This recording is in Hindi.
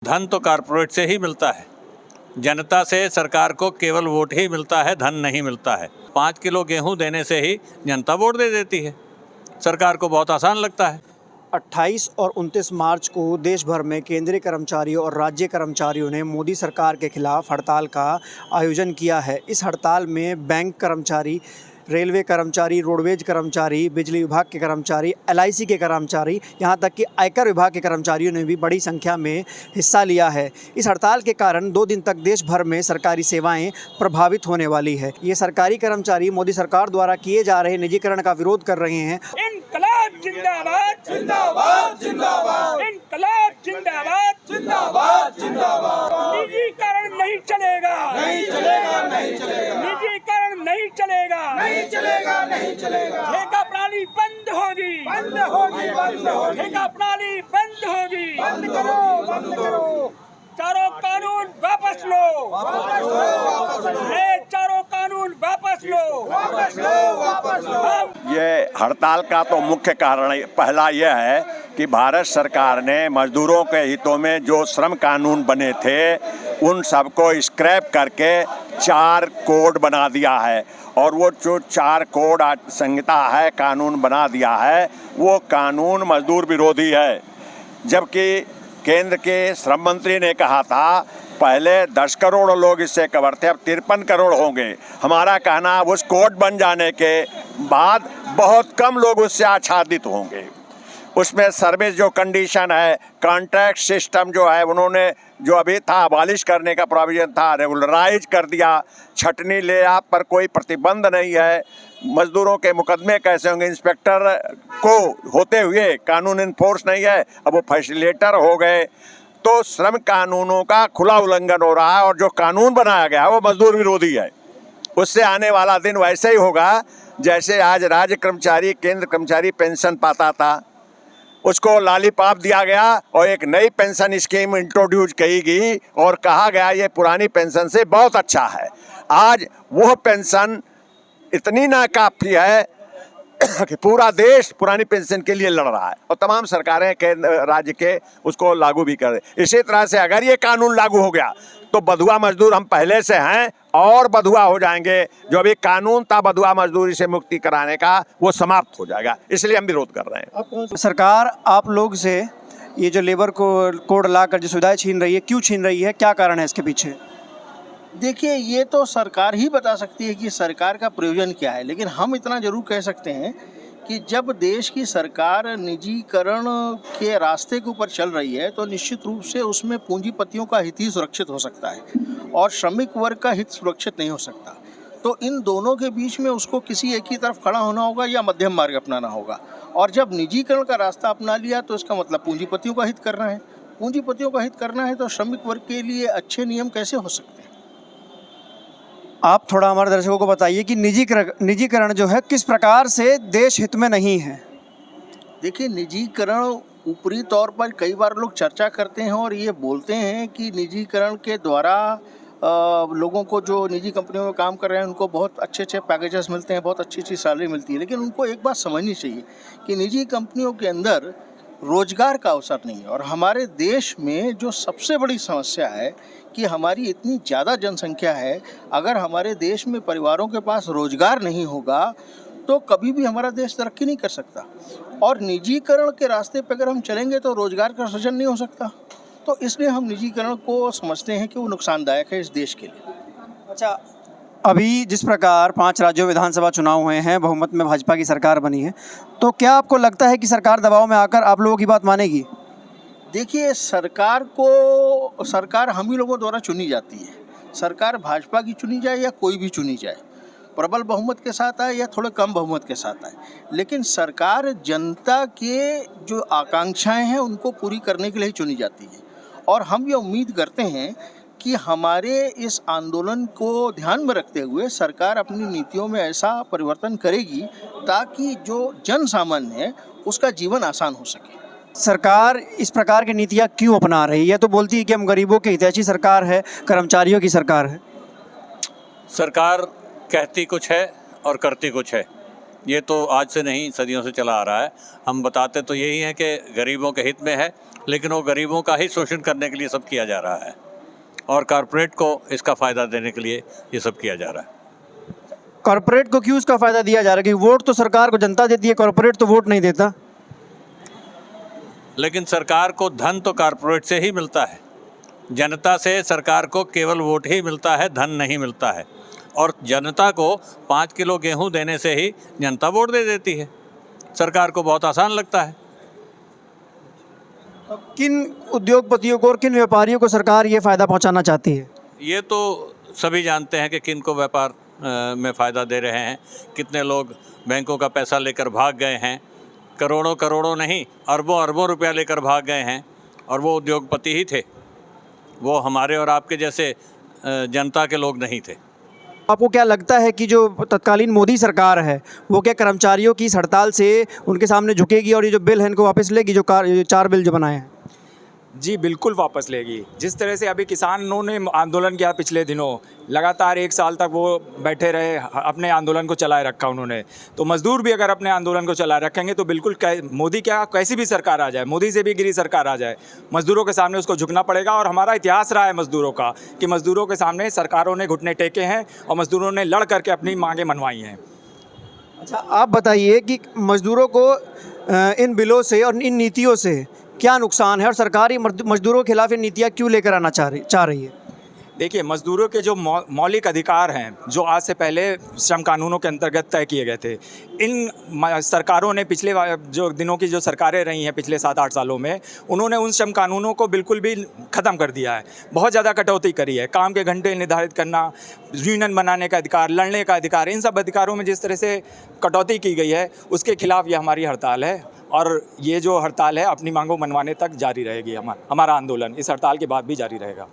धन तो कारपोरेट से ही मिलता है। जनता से सरकार को केवल वोट ही मिलता है, धन नहीं मिलता है। 5 किलो गेहूं देने से ही जनता वोट दे देती है। सरकार को बहुत आसान लगता है। 28 और 29 मार्च को देश भर में केंद्रीय कर्मचारियों और राज्य कर्मचारियों ने मोदी सरकार के खिलाफ हड़ताल का आयोजन किया है। इस हड़ताल में बैंक कर्मचारी, रेलवे कर्मचारी, रोडवेज कर्मचारी, बिजली विभाग के कर्मचारी, LIC के कर्मचारी, यहाँ तक कि आयकर विभाग के कर्मचारियों ने भी बड़ी संख्या में हिस्सा लिया है। इस हड़ताल के कारण 2 दिन तक देश भर में सरकारी सेवाएं प्रभावित होने वाली है। ये सरकारी कर्मचारी मोदी सरकार द्वारा किए जा रहे निजीकरण का विरोध कर रहे हैं। इनकलाब जिंदाबाद जिंदाबाद जिंदाबाद, इनकलाब जिंदाबाद जिंदाबाद जिंदाबाद। निजीकरण नहीं चलेगा, नहीं चलेगा, नहीं चलेगा। निजीकरण नहीं चलेगा, नहीं चलेगा, नहीं चलेगा। ठेका प्रणाली बंद होगी, बंद होगी, बंद होगी। ठेका प्रणाली बंद होगी, बंद करो, बंद करो। चारों कानून वापस लो, वापस लो, वापस लो। चारों कानून वापस लो, वापस लो, वापस लो। ये हड़ताल का तो मुख्य कारण पहला यह है कि भारत सरकार ने मजदूरों के हितों में जो श्रम कानून बने थे उन सबको स्क्रैप करके 4 कोड बना दिया है। और वो जो 4 कोड संहिता है, कानून बना दिया है, वो कानून मजदूर विरोधी है। जबकि केंद्र के श्रम मंत्री ने कहा था पहले 10 करोड़ लोग इससे कवर थे, अब 53 करोड़ होंगे। हमारा कहना उस कोड बन जाने के बाद बहुत कम लोग उससे आच्छादित होंगे। उसमें सर्विस जो कंडीशन है, कॉन्ट्रैक्ट सिस्टम जो है, उन्होंने जो अभी था अबॉलिश करने का प्रोविजन था, रेगुलराइज कर दिया। छटनी ले आप पर कोई प्रतिबंध नहीं है। मजदूरों के मुकदमे कैसे होंगे, इंस्पेक्टर को होते हुए कानून इन्फोर्स नहीं है, अब वो फैसिलिटेटर हो गए। तो श्रम कानूनों का खुला उल्लंघन हो रहा है और जो कानून बनाया गया है वो मजदूर विरोधी है। उससे आने वाला दिन वैसे ही होगा जैसे आज राज्य कर्मचारी, केंद्र कर्मचारी पेंशन पाता था, उसको लॉलीपॉप दिया गया और एक नई पेंशन स्कीम इंट्रोड्यूस की गई और कहा गया ये पुरानी पेंशन से बहुत अच्छा है। आज वो पेंशन इतनी नाकाफी है कि पूरा देश पुरानी पेंशन के लिए लड़ रहा है और तमाम सरकारें केंद्र राज्य के उसको लागू भी कर रहे। इसी तरह से अगर ये कानून लागू हो गया तो बंधुआ मजदूर हम पहले से हैं और बंधुआ हो जाएंगे। जो अभी कानून था बंधुआ मजदूरी से मुक्ति कराने का, वो समाप्त हो जाएगा। इसलिए हम विरोध कर रहे हैं। सरकार आप लोग से ये जो लेबर कोड ला कर जो सुविधाएं छीन रही है, क्यों छीन रही है, क्या कारण है इसके पीछे? देखिए, ये तो सरकार ही बता सकती है कि सरकार का प्रयोजन क्या है, लेकिन हम इतना जरूर कह सकते हैं कि जब देश की सरकार निजीकरण के रास्ते के ऊपर चल रही है तो निश्चित रूप से उसमें पूंजीपतियों का हित ही सुरक्षित हो सकता है और श्रमिक वर्ग का हित सुरक्षित नहीं हो सकता। तो इन दोनों के बीच में उसको किसी एक ही तरफ खड़ा होना होगा या मध्यम मार्ग अपनाना होगा। और जब निजीकरण का रास्ता अपना लिया तो इसका मतलब पूंजीपतियों का हित करना है। पूंजीपतियों का हित करना है तो श्रमिक वर्ग के लिए अच्छे नियम कैसे हो सकते हैं? आप थोड़ा हमारे दर्शकों को बताइए कि निजीकरण जो है किस प्रकार से देश हित में नहीं है। देखिए, निजीकरण ऊपरी तौर पर कई बार लोग चर्चा करते हैं और ये बोलते हैं कि निजीकरण के द्वारा लोगों को जो निजी कंपनियों में काम कर रहे हैं उनको बहुत अच्छे अच्छे पैकेजेस मिलते हैं, बहुत अच्छी अच्छी सैलरी मिलती है। लेकिन उनको एक बात समझनी चाहिए कि निजी कंपनियों के अंदर रोजगार का अवसर नहीं है। और हमारे देश में जो सबसे बड़ी समस्या है कि हमारी इतनी ज़्यादा जनसंख्या है, अगर हमारे देश में परिवारों के पास रोजगार नहीं होगा तो कभी भी हमारा देश तरक्की नहीं कर सकता। और निजीकरण के रास्ते पर अगर हम चलेंगे तो रोजगार का सृजन नहीं हो सकता। तो इसलिए हम निजीकरण को समझते हैं कि वो नुकसानदायक है इस देश के लिए। अच्छा, अभी जिस प्रकार 5 राज्यों विधानसभा चुनाव हुए हैं, बहुमत में भाजपा की सरकार बनी है, तो क्या आपको लगता है कि सरकार दबाव में आकर आप लोगों की बात मानेगी? देखिए, सरकार हम ही लोगों द्वारा चुनी जाती है। सरकार भाजपा की चुनी जाए या कोई भी चुनी जाए, प्रबल बहुमत के साथ आए या थोड़े कम बहुमत के साथ आए, लेकिन सरकार जनता के जो आकांक्षाएं हैं उनको पूरी करने के लिए चुनी जाती है। और हम ये उम्मीद करते हैं कि हमारे इस आंदोलन को ध्यान में रखते हुए सरकार अपनी नीतियों में ऐसा परिवर्तन करेगी ताकि जो जन सामान्य है उसका जीवन आसान हो सके। सरकार इस प्रकार की नीतियाँ क्यों अपना रही है? तो बोलती है कि हम गरीबों के हितैषी सरकार है, कर्मचारियों की सरकार है। सरकार कहती कुछ है और करती कुछ है। ये तो आज से नहीं, सदियों से चला आ रहा है। हम बताते तो यही हैं कि गरीबों के हित में है, लेकिन वो गरीबों का ही शोषण करने के लिए सब किया जा रहा है और कॉरपोरेट को इसका फ़ायदा देने के लिए ये सब किया जा रहा है। कॉरपोरेट को क्यों इसका फ़ायदा दिया जा रहा है? क्योंकि वोट तो सरकार को जनता देती है, कॉरपोरेट तो वोट नहीं देता। लेकिन सरकार को धन तो कॉरपोरेट से ही मिलता है। जनता से सरकार को केवल वोट ही मिलता है, धन नहीं मिलता है। और जनता को 5 किलो गेहूं देने से ही जनता वोट दे देती है। सरकार को बहुत आसान लगता है। किन उद्योगपतियों को और किन व्यापारियों को सरकार ये फ़ायदा पहुंचाना चाहती है? ये तो सभी जानते हैं कि किन को व्यापार में फ़ायदा दे रहे हैं। कितने लोग बैंकों का पैसा लेकर भाग गए हैं, करोड़ों करोड़ों नहीं, अरबों अरबों रुपया लेकर भाग गए हैं, और वो उद्योगपति ही थे। वो हमारे और आपके जैसे जनता के लोग नहीं थे। आपको क्या लगता है कि जो तत्कालीन मोदी सरकार है वो क्या कर्मचारियों की इस हड़ताल से उनके सामने झुकेगी और ये जो बिल है इनको वापस लेगी, जो 4 बिल जो बनाए हैं? जी बिल्कुल वापस लेगी। जिस तरह से अभी किसानों ने आंदोलन किया पिछले दिनों, लगातार 1 साल तक वो बैठे रहे, अपने आंदोलन को चलाए रखा उन्होंने। तो मजदूर भी अगर अपने आंदोलन को चलाए रखेंगे तो बिल्कुल मोदी क्या कैसी भी सरकार आ जाए, मोदी से भी गिरी सरकार आ जाए, मजदूरों के सामने उसको झुकना पड़ेगा। और हमारा इतिहास रहा है मजदूरों का कि मजदूरों के सामने सरकारों ने घुटने टेके हैं और मजदूरों ने लड़ करके अपनी मांगें मनवाई हैं। अच्छा, आप बताइए कि मजदूरों को इन बिलों से और इन नीतियों से क्या नुकसान है और सरकार ये मजदूरों के खिलाफ ये नीतियाँ क्यों लेकर आना चाह रही है? देखिए, मजदूरों के जो मौलिक अधिकार हैं, जो आज से पहले श्रम कानूनों के अंतर्गत तय किए गए थे, इन सरकारों ने पिछले जो दिनों की जो सरकारें रही हैं पिछले 7-8 सालों में, उन्होंने उन श्रम कानूनों को बिल्कुल भी ख़त्म कर दिया है। बहुत ज़्यादा कटौती करी है। काम के घंटे निर्धारित करना, यूनियन बनाने का अधिकार, लड़ने का अधिकार, इन सब अधिकारों में जिस तरह से कटौती की गई है, उसके खिलाफ ये हमारी हड़ताल है। और ये जो हड़ताल है अपनी मांगों मनवाने तक जारी रहेगी। हमारा आंदोलन इस हड़ताल के बाद भी जारी रहेगा।